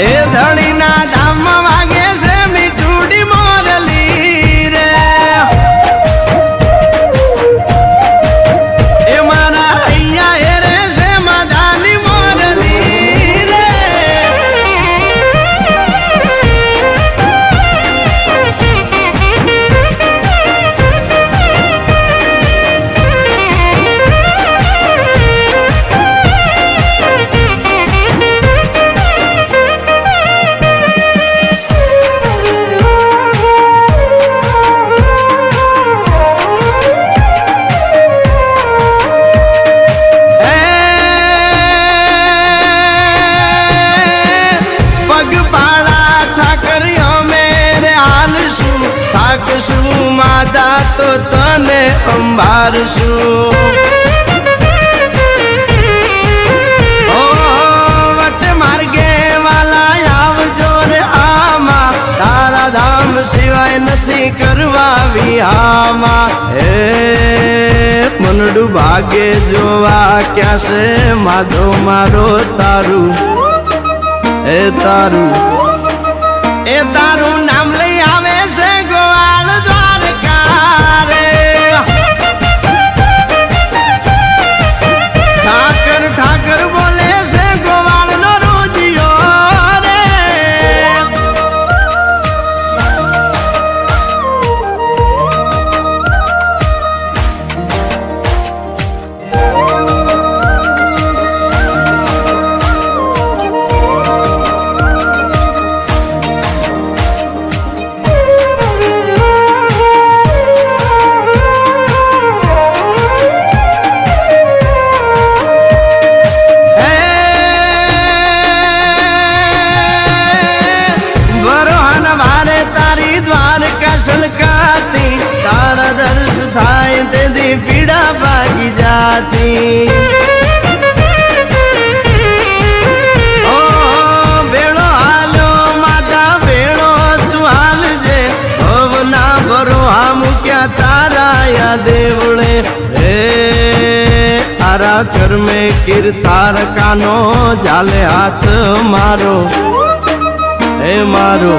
એ ધણીના ધામમાં વાગે છે મીઠુડી મોરલી રે એ મારા અહીંયા એ રે છે માધાની મોરલી રે માદા તો તને અંબારશું ઓ વટ માર્ગે વાલા આવજો રે આમાં તારા ધામ સિવાય નથી કરવા વિહામાં હે મનડું ભાગે જોવા ક્યાં છે માધો મારો તારું એ તારું નામ લઈ આવે છે ગોવાળ દ્વારકા રે ઠાકર ઠાકર બોલે છે ગોવાળ નો રોજિયો રે સલકાતી તારા દર્શ થાય તેથી પીડા ભાગી જાતી ઓ ભેળો હાલ્યો માતા ભેળો તું હાલજે ભવના ભરો હા મૂક્યા તારા દેવળે હે તારા કર્મે કીર્તાર કાનો જાલે હાથ મારો હે મારો